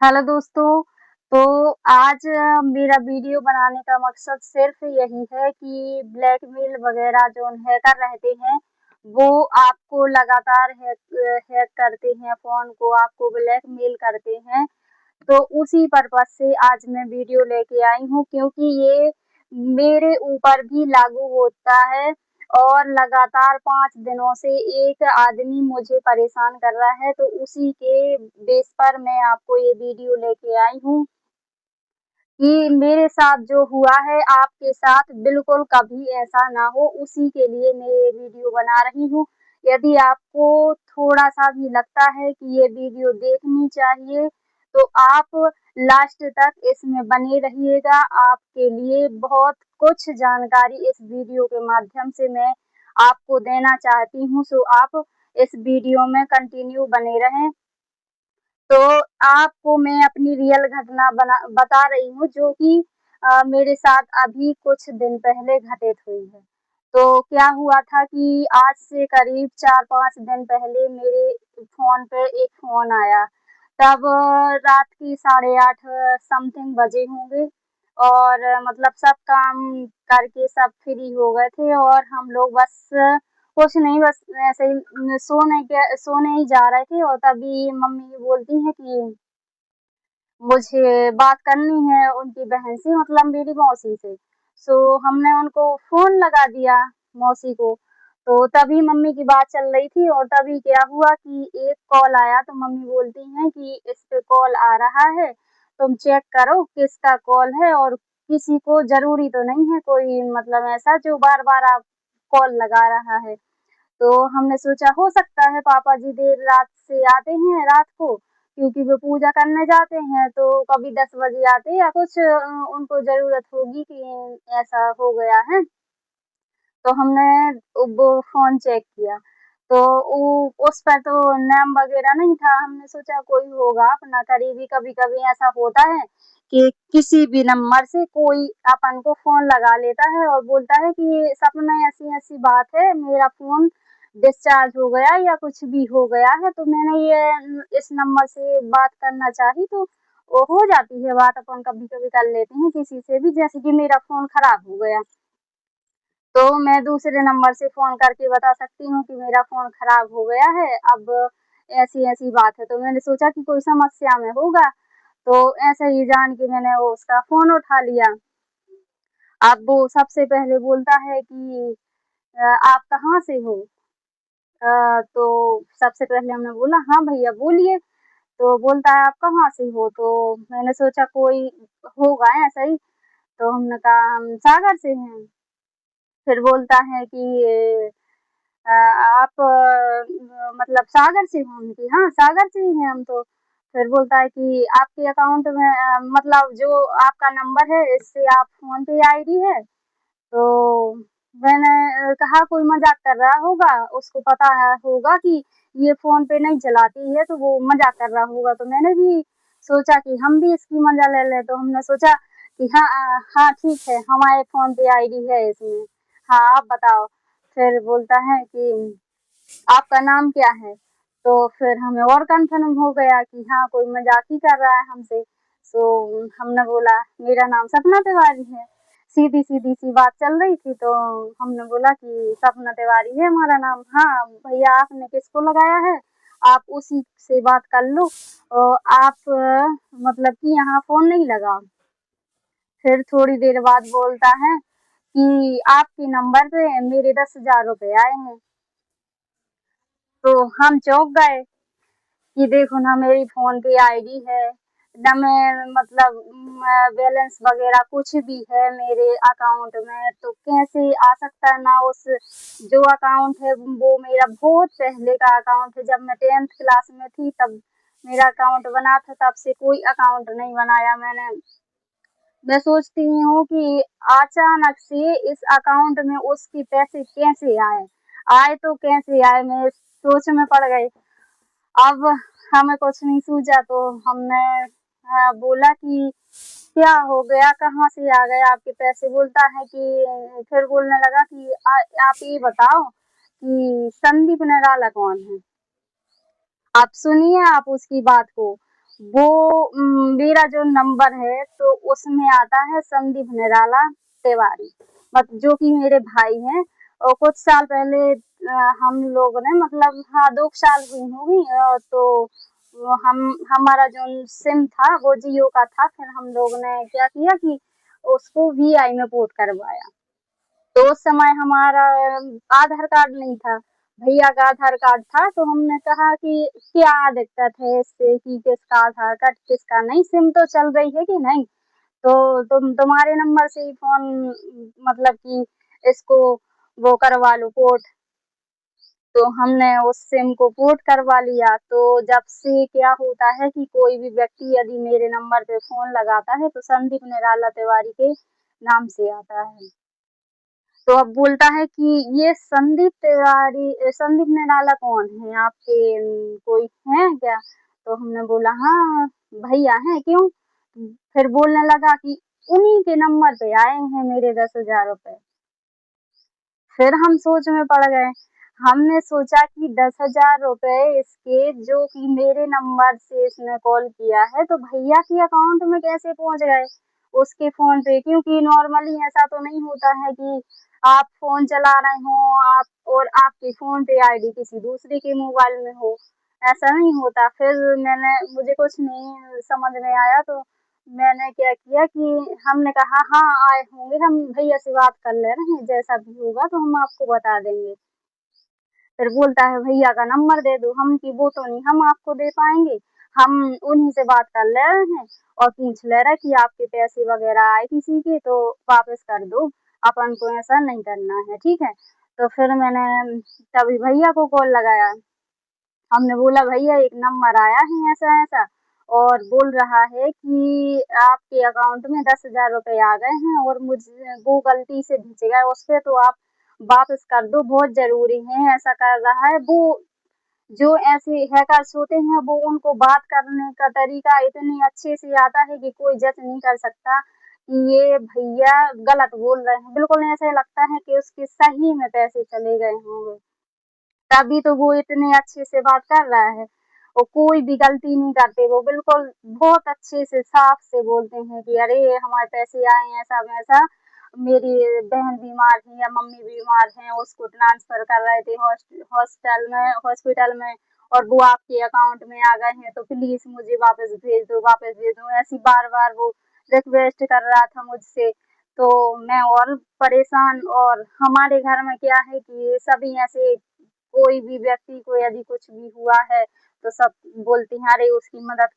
Hello दोस्तों। तो आज मेरा वीडियो बनाने का मकसद सिर्फ़ यही है कि ब्लैकमेल वग़ैरह जो हैकर रहते हैं, वो आपको लगातार हैक करते हैं फ़ोन को, आपको ब्लैकमेल करते हैं। तो उसी पर्पज़ से आज मैं वीडियो लेके आई हूँ क्योंकि ये मेरे ऊपर भी लागू होता है और लगातार 5 दिनों से एक आदमी मुझे परेशान कर रहा है, तो उसी के बेस पर मैं आपको ये वीडियो लेके आई हूँ कि मेरे साथ जो हुआ है आपके साथ बिल्कुल कभी ऐसा ना हो, उसी के लिए मैं ये वीडियो बना रही हूँ। यदि आपको थोड़ा-सा भी लगता है कि ये वीडियो देखनी चाहिए, तो आप लास्ट तक इसमें बने रहिएगा। आपके लिए बहुत कुछ जानकारी इस वीडियो के माध्यम से मैं आपको देना चाहती हूँ, सो आप इस वीडियो में कंटिन्यू बने रहें। तो आपको मैं अपनी रियल घटना बता रही हूँ जो कि मेरे साथ अभी कुछ दिन पहले घटित हुई है। तो क्या हुआ था कि आज से करीब 4-5 दिन पहले मेरे फ़ोन पे एक फ़ोन आया। तब रात की 8:30 समथिंग बजे होंगे और मतलब सब काम करके सब फ्री हो गए थे और हम लोग बस कुछ नहीं, बस ऐसे ही सोने ही जा रहे थे और तभी मम्मी बोलती हैं कि मुझे बात करनी है उनकी बहन से, मतलब मेरी मौसी से। सो हमने उनको फ़ोन लगा दिया मौसी को, तो तभी मम्मी की बात चल रही थी और तभी क्या हुआ कि एक कॉल आया तो मम्मी बोलती हैं कि इस पे कॉल आ रहा है, तुम चेक करो किसका कॉल है और किसी को ज़रूरी तो नहीं है कोई, मतलब ऐसा जो बार-बार आप कॉल लगा रहा है। तो हमने सोचा हो सकता है पापा जी देर रात से आते हैं रात को, क्योंकि वो पूजा करने जाते हैं तो कभी 10 बजे आते या कुछ उनको ज़रूरत होगी कि ऐसा हो गया है। तो हमने वो फ़ोन चेक किया, तो उस पर तो नाम वग़ैरह नहीं था, हमने सोचा कोई होगा अपना करीबी, कभी-कभी ऐसा होता है कि किसी भी नंबर से कोई अपन को फ़ोन लगा लेता है और बोलता है कि सपना ऐसी-ऐसी बात है, मेरा फ़ोन डिस्चार्ज हो गया या कुछ भी हो गया है, तो मैंने ये इस नंबर से बात करना चाही तो वो हो जाती है बात, अपन कभी-कभी कर लेते हैं किसी से भी, जैसे कि मेरा फ़ोन खराब हो गया। तो मैं दूसरे नंबर से फ़ोन करके बता सकती हूँ कि मेरा फ़ोन खराब हो गया है, अब ऐसी-ऐसी बात है। तो मैंने सोचा कि कोई समस्या में होगा, तो ऐसे ही जान के मैंने वो उसका फ़ोन उठा लिया। अब वो सबसे पहले बोलता है कि आप कहाँ से हो? तो सबसे पहले हमने बोला हाँ भैया बोलिए, तो बोलता है आप कहाँ से हो? तो मैंने सोचा कोई होगा ऐसा ही, तो हमने कहा हम सागर से हैं। फिर बोलता है कि आप मतलब सागर से हो? हमने कहा हाँ, सागर से ही हैं हम तो। फिर बोलता है कि आपके अकाउंट में मतलब जो आपका नंबर है इससे आप फ़ोन पे आईडी है? तो मैंने कहा कोई मज़ाक कर रहा होगा, उसको पता है होगा कि ये फ़ोन पे नहीं चलाती है तो वो मज़ाक कर रहा होगा। तो मैंने भी सोचा कि हम भी इसकी मज़ा ले लें, तो हमने सोचा कि हाँ हाँ ठीक है, हमारे फ़ोन पे आईडी है इसमें। हाँ, आप बताओ? फिर बोलता है कि आपका नाम क्या है? तो फिर हमें और कन्फर्म हो गया कि हाँ, कोई मज़ाक ही कर रहा है हमसे। तो हमने बोला मेरा नाम सपना तिवारी है। सीधी-सीधी सी बात चल रही थी तो हमने बोला कि सपना तिवारी है हमारा नाम। हाँ, भैया आपने किसको लगाया है? आप उसी से बात कर लो आप मतलब कि यहाँ फ़ोन नहीं लगाओ। फिर थोड़ी देर बाद बोलता है कि आपके नंबर पे मेरे 10,000 रुपए आए हैं। तो हम चौंक गए कि देखो ना मेरी फ़ोन पे आईडी है, ना मैं मतलब बैलेंस वग़ैरह कुछ भी है मेरे अकाउंट में, तो कैसे आ सकता है? ना उस जो अकाउंट है वो मेरा बहुत पहले का अकाउंट है, जब मैं 10th क्लास में थी तब मेरा अकाउंट बना था, तब से कोई अकाउंट नहीं बनाया मैंने। मैं सोचती हूँ कि अचानक से इस अकाउंट में उसके पैसे कैसे आए? आए तो कैसे आए? मैं सोच में पड़ गई। अब हमें कुछ नहीं सूझा तो हमने बोला कि क्या हो गया? कहाँ से आ गए आपके पैसे? बोलता है कि फिर बोलने लगा कि आप ये बताओ कि संदीप निराला कौन है? आप सुनिए आप उसकी बात को। वो मेरा जो नंबर है तो उसमें आता है संदीप निराला तिवारी, जो कि मेरे भाई हैं। और कुछ साल पहले हम लोगों ने मतलब हाँ 2 साल हुई होगी, तो हम हमारा जो सिम था वो जियो का था। फिर हम लोग ने क्या किया कि उसको वीआई में पोर्ट करवाया। तो उस समय हमारा आधार कार्ड नहीं था, भैया का आधार कार्ड था। तो हमने कहा कि क्या दिक्कत है इससे कि किसका आधार कार्ड किसका नहीं, सिम तो चल रही है कि नहीं, तो तुम्हारे नंबर से ही फोन मतलब कि इसको वो करवा लो पोर्ट। तो हमने उस सिम को पोर्ट करवा लिया। तो जब से क्या होता है कि कोई भी व्यक्ति यदि मेरे नंबर पे फोन लगाता है तो संदीप निराला तिवारी के नाम से आता है। तो अब बोलता है कि ये संदीप तिवारी संदीप निराला कौन है आपके, कोई है क्या? तो हमने बोला हाँ भैया हैं, क्यों? फिर बोलने लगा कि उन्हीं के नंबर पे आए हैं मेरे 10,000 रुपए। फिर हम सोच में पड़ गए। हमने सोचा कि 10,000 रुपए इसके जो कि मेरे नंबर से इसने कॉल किया है तो भैया के अकाउंट में कैसे पहुंच गए उसके फोन पे, क्योंकि नॉर्मली ऐसा तो नहीं होता है कि आप फोन चला रहे हो आप और आपके फोन पे आईडी किसी दूसरे के मोबाइल में हो, ऐसा नहीं होता। फिर मुझे कुछ नहीं समझ में आया, तो मैंने क्या किया कि हमने कहा हाँ आए होंगे, हम भैया से बात कर ले रहे हैं, जैसा भी होगा तो हम आपको बता देंगे। फिर बोलता है भैया का नंबर दे दो। हम की वो तो नहीं हम आपको दे पाएंगे, हम उन्हीं से बात कर ले रहे हैं और पूछ ले रहे कि आपके पैसे वगैरह आए किसी के तो वापस कर दो, अपन को ऐसा नहीं करना है, ठीक है। तो फिर मैंने तभी भैया को कॉल लगाया। हमने बोला भैया एक नंबर आया है ऐसा ऐसा और बोल रहा है कि आपके अकाउंट में 10,000 रुपए आ गए हैं और मुझे वो गलती से भेज गए उस पे, तो आप वापस कर दो, बहुत जरूरी है, ऐसा कर रहा है वो। जो ऐसे हैकर्स होते हैं वो उनको बात करने का तरीका इतने अच्छे से आता है कि कोई जज नहीं कर सकता कि ये भैया गलत बोल रहे हैं। बिल्कुल ऐसे लगता है कि उसके सही में पैसे चले गए होंगे, तभी तो वो इतने अच्छे से बात कर रहा है। और कोई भी गलती नहीं करते, वो बिल्कुल बहुत अच्छे से साफ से बोलते हैं कि अरे हमारे पैसे आए हैं ऐसा वैसा, मेरी बहन बीमार है या मम्मी बीमार है उसको ट्रांसफर कर रहे थे हॉस्पिटल में और वो आपके अकाउंट में आ गए हैं तो प्लीज मुझे वापस भेज दो, ऐसी बार बार वो रिक्वेस्ट कर रहा था मुझसे। तो मैं और परेशान, और हमारे घर में क्या है कि सभी ऐसे कोई भी व्यक्ति को यदि कुछ भी हुआ है तो सब बोलते हैं अरे उसकी मदद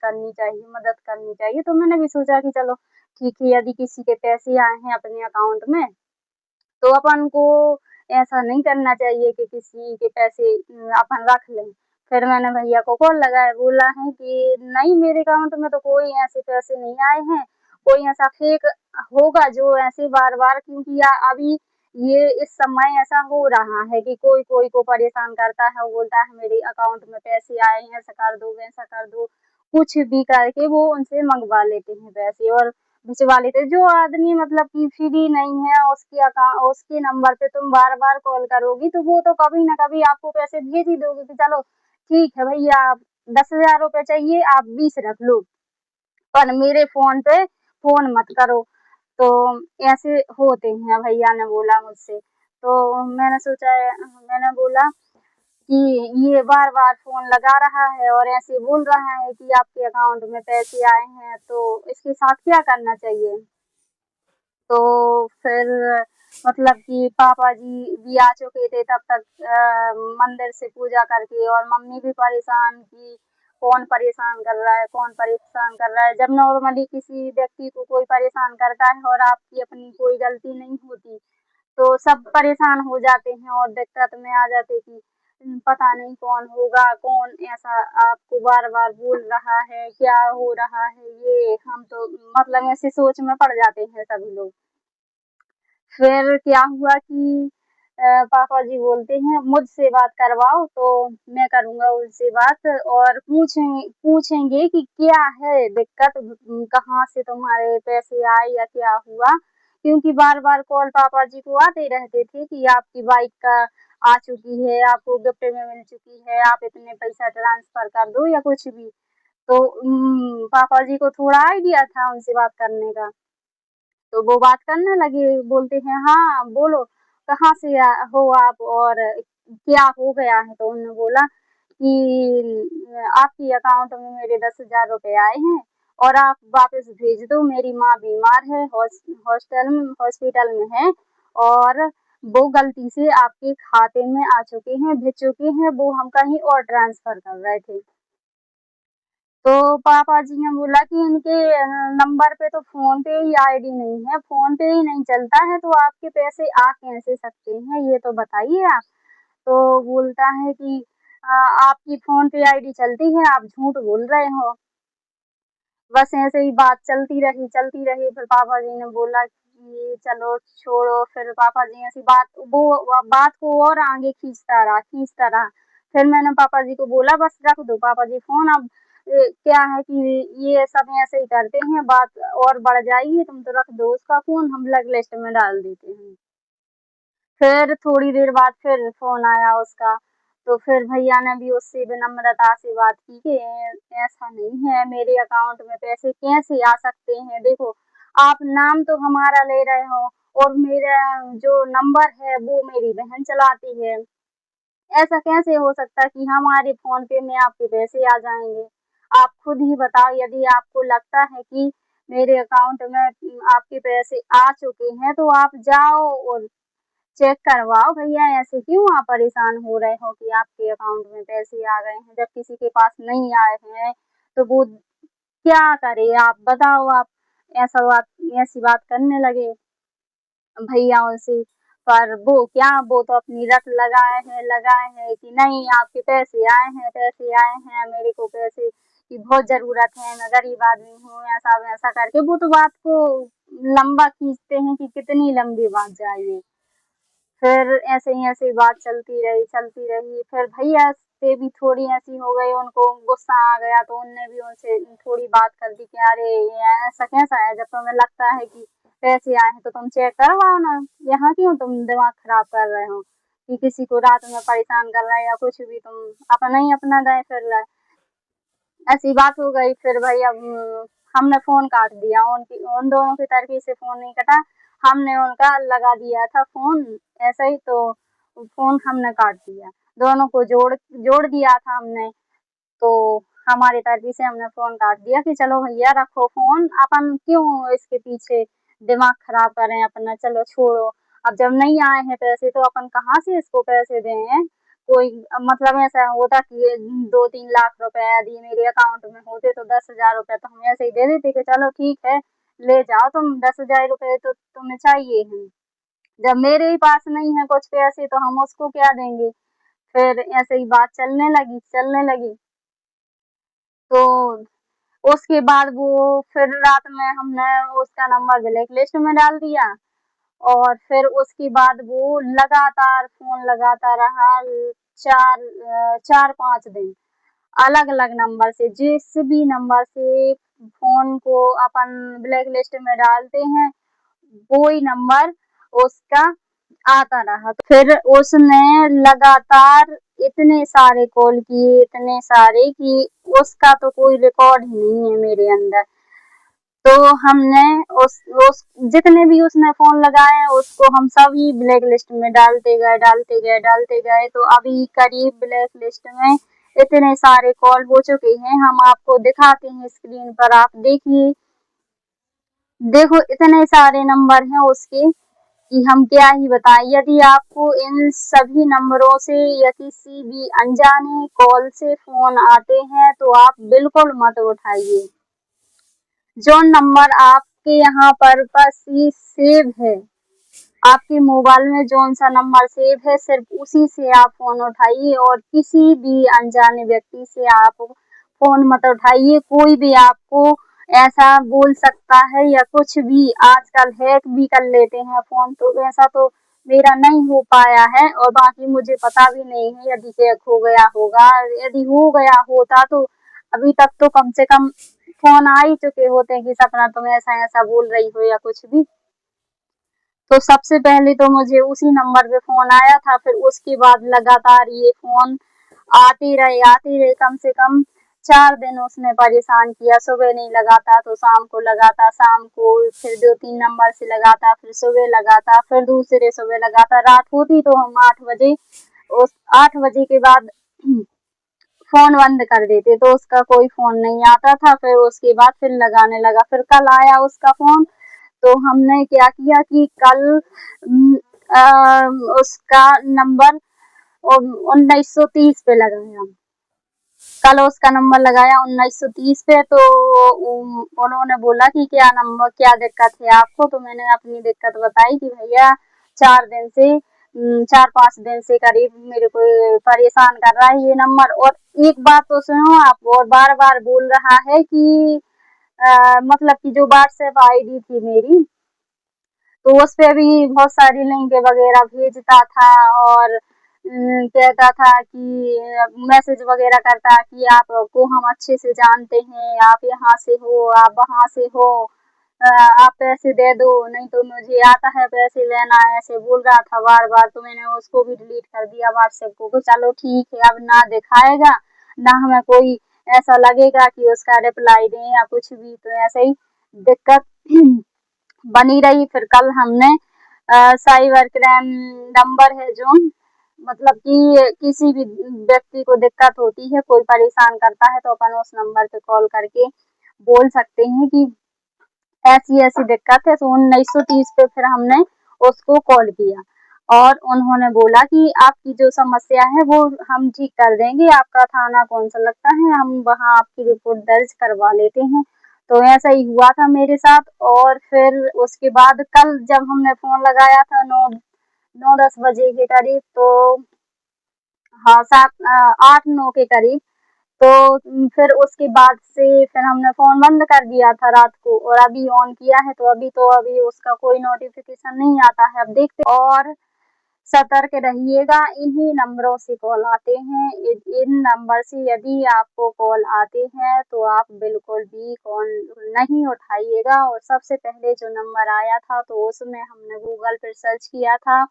करनी चाहिए। तो मैंने भी सोचा कि चलो ठीक है, यदि किसी के पैसे आए हैं अपने अकाउंट में तो अपन को ऐसा नहीं करना चाहिए कि किसी के पैसे अपन रख लें। फिर मैंने भैया को कॉल लगाया, बोला है कि नहीं मेरे अकाउंट में तो कोई ऐसे पैसे नहीं आए हैं, कोई ऐसा फेक होगा जो ऐसे बार बार, क्योंकि अभी ये इस समय ऐसा हो रहा है कि कोई कोई को परेशान करता है, वो बोलता है मेरे अकाउंट में पैसे आए हैं ऐसा कर दो वैसा कर दो, कुछ भी करके वो उनसे मंगवा लेते हैं पैसे और भिजवा लेते। जो आदमी मतलब कि फ्री नहीं है उसके नंबर पे तुम बार बार कॉल करोगी तो वो तो कभी ना कभी आपको पैसे भेज ही दोगे कि चलो ठीक है भैया आप 10,000 रुपए चाहिए आप 20 रख लो, पर मेरे फोन पे फोन मत करो। तो ऐसे होते हैं, भैया ने बोला मुझसे। तो मैंने बोला कि ये बार बार फोन लगा रहा है और ऐसे बोल रहा है कि आपके अकाउंट में पैसे आए हैं, तो इसके साथ क्या करना चाहिए। तो फिर मतलब कि पापा जी भी आ चुके थे तब तक मंदिर से पूजा करके, और मम्मी भी परेशान कि कौन परेशान कर रहा है कौन परेशान कर रहा है। जब नॉर्मली किसी व्यक्ति को कोई परेशान करता है और आपकी अपनी कोई गलती नहीं होती तो सब परेशान हो जाते हैं और दिक्कत में आ जाते कि पता नहीं कौन होगा, कौन ऐसा आपको बार बार बोल रहा है, क्या हो रहा है, ये हम तो मतलब ऐसी सोच में पड़ जाते हैं सभी लोग। फिर क्या हुआ कि पापा जी बोलते हैं मुझसे बात करवाओ, तो मैं करूँगा उनसे बात और पूछेंगे कि क्या है दिक्कत, कहाँ से तुम्हारे पैसे आए या क्या हुआ। क्योंकि बार-बार कॉल पापा जी को आते रहते थे कि आपकी बाइक का आ चुकी है, आपको गिफ्ट में मिल चुकी है, आप इतने पैसा ट्रांसफर कर दो या कुछ भी। तो पापा जी को थोड़ा आइडिया था उनसे बात करने का, तो वो बात करने लगे, बोलते हैं हाँ बोलो कहाँ से हो आप और क्या हो गया है। तो उन्होंने बोला कि आपकी अकाउंट में मेरे 10,000 रुपए आए हैं और आप वापस भेज दो, मेरी माँ बीमार है, हॉस्पिटल में है और वो गलती से आपके खाते में आ चुके हैं, भेज चुके हैं, वो हम कहीं और ट्रांसफर कर रहे थे। तो पापा जी ने बोला कि इनके नंबर पे तो फ़ोन पे ही आईडी नहीं है, फ़ोन पे ही नहीं चलता है, तो आपके पैसे आ कैसे सकते हैं, ये तो बताइए आप। तो बोलता है कि आपकी फ़ोन पे आईडी चलती है, आप झूठ बोल रहे हो। बस ऐसे ही बात चलती रही, फिर पापा जी ने बोला कि चलो छोड़ो, फिर पापा जी ऐसी बात को और आगे खींचता रहा। फिर मैंने पापा जी को बोला बस रख दो पापा जी फ़ोन अब, क्या है कि ये सब ऐसे ही करते हैं, बात और बढ़ जाएगी, तुम तो रख दो उसका फ़ोन, हम ब्लैक लिस्ट में डाल देते हैं। फिर थोड़ी देर बाद फिर फ़ोन आया उसका, तो फिर भैया ने भी उससे विनम्रता से बात की कि ऐसा नहीं है, मेरे अकाउंट में पैसे कैसे आ सकते हैं? देखो, आप नाम तो हमारा ले रहे हो और मेरा जो नंबर है वो मेरी बहन चलाती है। ऐसा कैसे हो सकता है कि हमारे फ़ोन पे में आपके पैसे आ जाएँगे? आप खुद ही बताओ, यदि आपको लगता है कि मेरे अकाउंट में आपके पैसे आ चुके हैं, तो आप जाओ और चेक करवाओ भैया, ऐसे क्यों आप परेशान हो रहे हो कि आपके अकाउंट में पैसे आ गए हैं, जब किसी के पास नहीं आए हैं, तो वो क्या करे आप बताओ आप? ऐसी बात करने लगे भैया उनसे। पर वो तो अपनी रट लगाए हैं कि नहीं आपके पैसे आए हैं, मेरे को पैसे की बहुत ज़रूरत है, मैं गरीब आदमी हूँ, ऐसा-वैसा करके वो तो बात को लंबा खींचते हैं कि कितनी लंबी बात जाए ये। फिर ऐसे ही बात चलती रही, फिर भैया से भी थोड़ी ऐसी हो गई, उनको गुस्सा आ गया, तो उनने भी उनसे थोड़ी बात कर दी कि अरे ये ऐसा कैसा है, जब तुम्हें लगता है कि पैसे आए हैं तो तुम चेक करवाओ ना, यहाँ क्यों तुम दिमाग खराब कर रहे हो कि किसी को रात में परेशान कर रहे हैं या कुछ भी, तुम अपना ही अपना गए फिर रहे। ऐसी बात हो गई, फिर भैया हमने फ़ोन काट दिया, उन दोनों की तरफ से फ़ोन नहीं कटा, हमने उनका लगा दिया था फ़ोन, ऐसे ही तो फ़ोन हमने काट दिया। दोनों को जोड़ दिया था हमने, तो हमारी तरफ से हमने फ़ोन काट दिया कि चलो भैया रखो फ़ोन, अपन क्यों इसके पीछे दिमाग खराब करें अपना, चलो छोड़ो। अब जब नहीं आए हैं पैसे तो अपन कहाँ से इसको पैसे दें? कोई मतलब ऐसा होता कि 2-3 लाख रुपए यदि मेरे अकाउंट में होते तो 10,000 रुपए तो हम ऐसे ही दे देते कि चलो ठीक है, ले जाओ तुम, 10,000 रुपए तो तुम्हें चाहिए हैं। जब मेरे ही पास नहीं है कुछ पैसे तो हम उसको क्या देंगे? फिर ऐसे ही बात चलने लगी। तो उसके बाद वो फिर रात में हमने उसका नंबर ब्लैक लिस्ट में डाल दिया और फिर उसके बाद वो लगातार फ़ोन लगाता रहा 4-5 दिन। अलग-अलग नंबर से, जिस भी नंबर से फ़ोन को अपन ब्लैक लिस्ट में डालते हैं, वो ही नंबर उसका आता रहा। तो फिर उसने लगातार इतने सारे कॉल किए, इतने सारे कि उसका तो कोई रिकॉर्ड ही नहीं है मेरे अंदर। तो हमने उस जितने भी उसने फ़ोन लगाए हैं, उसको हम सभी ब्लैक लिस्ट में डालते गए, तो अभी करीब ब्लैक लिस्ट में इतने सारे कॉल हो चुके हैं, हम आपको दिखाते हैं स्क्रीन पर, आप देखिए। देखो इतने सारे नंबर हैं उसके कि हम क्या ही बताएँ। यदि आपको इन सभी नंबरों से या किसी भी अनजाने कॉल से फ़ोन आते हैं, तो आप बिल्कुल मत उठाइए। जो नंबर आपके यहाँ पर बस ये सेव है, आपके मोबाइल में जौन-सा नंबर सेव है, सिर्फ़ उसी से आप फ़ोन उठाइए और किसी भी अनजाने व्यक्ति से आप फ़ोन मत उठाइए। कोई भी आपको ऐसा बोल सकता है या कुछ भी, आजकल हैक भी कर लेते हैं फ़ोन, तो वैसा तो मेरा नहीं हो पाया है और बाकी मुझे पता भी नहीं है यदि हैक हो गया होगा। यदि हो गया होता तो अभी तक तो कम से कम फ़ोन आ ही चुके होते कि सपना तुम ऐसा-ऐसा बोल रही हो या कुछ भी। तो सबसे पहले तो मुझे उसी नंबर पे फ़ोन आया था, फिर उसके बाद लगातार ये फ़ोन आते रहे कम से कम 4 दिन उसने परेशान किया, सुबह नहीं लगाता तो शाम को लगाता, शाम को फिर 2-3 नंबर से लगाता, फिर सुबह लगाता, फिर दूसरे सुबह लगाता। रात होती तो हम 8 बजे, उस 8 बजे के बाद फोन बंद कर देते तो उसका कोई फोन नहीं आता था। फिर उसके बाद फिर लगाने लगा। फिर कल आया उसका फोन, तो हमने क्या किया कि कल उसका नंबर 1930 पे लगाया। कल उसका नंबर लगाया 1930 पे, तो उन्होंने बोला कि क्या नंबर, क्या दिक्कत है आपको। तो मैंने अपनी दिक्कत बताई कि भैया 4-5 दिन से करीब मेरे को परेशान कर रहा है ये नंबर। और एक बात तो सुनो आप, और बार बार बोल रहा है कि मतलब कि जो व्हाट्सएप आईडी थी मेरी, तो उस पे भी बहुत सारी लिंक वगैरह भेजता था और कहता था कि मैसेज वगैरह करता कि आपको हम अच्छे से जानते हैं, आप यहाँ से हो, आप वहाँ से हो, आप पैसे दे दो नहीं तो मुझे आता है पैसे लेना, ऐसे बोल रहा था बार बार। तो मैंने उसको भी डिलीट कर दिया व्हाट्सएप को। चलो ठीक है, अब ना दिखाएगा, ना हमें कोई ऐसा लगेगा कि उसका रिप्लाई दें या कुछ भी, तो ऐसे ही दिक्कत बनी रही। फिर कल हमने साइबर क्राइम नंबर है जो, मतलब कि किसी भी व्यक्ति को दिक्कत होती है, कोई परेशान करता है, तो अपन उस नंबर पे कॉल करके बोल सकते हैं कि ऐसी ऐसी दिक्कत है। तो 1930 पे फिर हमने उसको कॉल किया और उन्होंने बोला कि आपकी जो समस्या है वो हम ठीक कर देंगे, आपका थाना कौन सा लगता है, हम वहाँ आपकी रिपोर्ट दर्ज करवा लेते हैं। तो ऐसा ही हुआ था मेरे साथ। और फिर उसके बाद कल जब हमने फोन लगाया था 9-10 बजे के करीब, तो हाँ 8-9 के करीब, तो फिर उसके बाद से फिर हमने फ़ोन बंद कर दिया था रात को, और अभी ऑन किया है तो अभी उसका कोई नोटिफ़िकेशन नहीं आता है। अब देखते। और सतर्क रहिएगा, इन्हीं नंबरों से कॉल आते हैं। इन नंबर से यदि आपको कॉल आते हैं तो आप बिल्कुल भी कॉल नहीं उठाइएगा। और सबसे पहले जो नंबर आया था तो उसमें हमने गूगल पर सर्च किया था,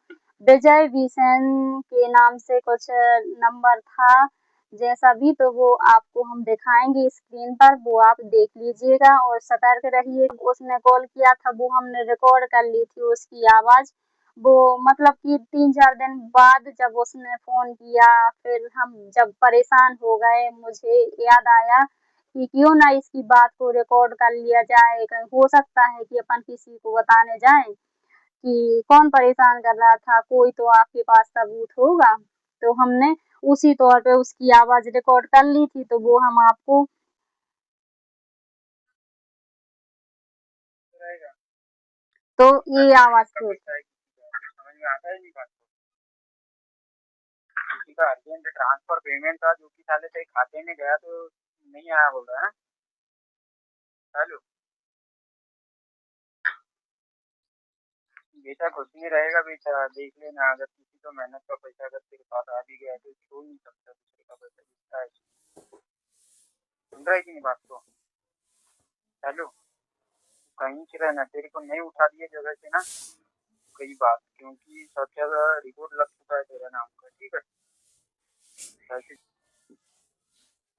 विजय विसन के नाम से कुछ नंबर था जैसा भी, तो वो आपको हम दिखाएंगे स्क्रीन पर, वो आप देख लीजिएगा और सतर्क रहिए। उसने कॉल किया था वो हमने रिकॉर्ड कर ली थी उसकी आवाज़। वो मतलब कि 3-4 दिन बाद जब उसने फ़ोन किया, फिर हम जब परेशान हो गए, मुझे याद आया कि क्यों ना इसकी बात को रिकॉर्ड कर लिया जाए, कहीं हो सकता है कि अपन किसी को बताने जाएँ कि कौन परेशान कर रहा था, कोई तो आपके पास सबूत होगा। तो हमने उसी तौर पे उसकी आवाज़ रिकॉर्ड कर ली थी, तो वो हम आपको तो ये आवाज़ थी। समझ में आता है नहीं बात को। किसी का अर्जेंट ट्रांसफर पेमेंट था जो कि साले तेरे खाते में गया तो नहीं आया बोल रहा है। हेलो, बेटा कुछ नहीं रहेगा बेटा, देख लेना। अगर किसी को मेहनत का पैसा अगर तेरे पास आ भी गया तो छोड़ नहीं सकता दूसरे का पैसा जिसका है। सुन रहा है कि नहीं बात को। हेलो, कहीं से रहना, तेरे को नहीं उठा दिए जगह से ना, कई बात, क्योंकि सबसे ज्यादा रिपोर्ट लग चुका है तेरा नाम का, ठीक है।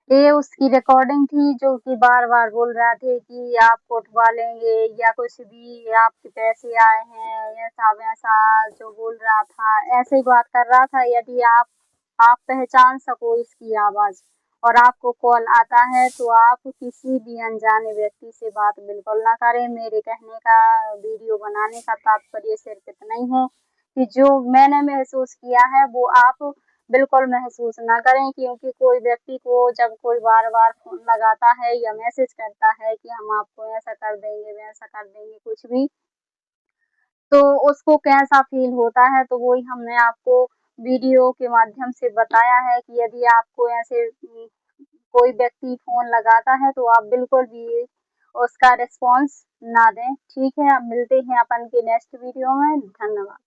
ये उसकी रिकॉर्डिंग थी जो कि बार बार बोल रहा थे कि आपको उठवा लेंगे या कुछ भी, आपके पैसे आए हैं, ऐसा वैसा जो बोल रहा था, ऐसे ही बात कर रहा था। यदि आप पहचान सको इसकी आवाज़ और आपको कॉल आता है तो आप किसी भी अनजाने व्यक्ति से बात बिल्कुल ना करें। मेरे कहने का, वीडियो बनाने का तात्पर्य सिर्फ इतना ही है कि जो मैंने महसूस किया है वो आप बिल्कुल महसूस ना करें। क्योंकि कोई व्यक्ति को जब कोई बार बार फोन लगाता है या मैसेज करता है कि हम आपको ऐसा कर देंगे, वैसा कर देंगे, कुछ भी, तो उसको कैसा फील होता है, तो वही हमने आपको वीडियो के माध्यम से बताया है कि यदि आपको ऐसे कोई व्यक्ति फोन लगाता है तो आप बिल्कुल भी उसका रिस्पॉन्स ना दें। ठीक है, अब मिलते हैं अपन के नेक्स्ट वीडियो में। धन्यवाद।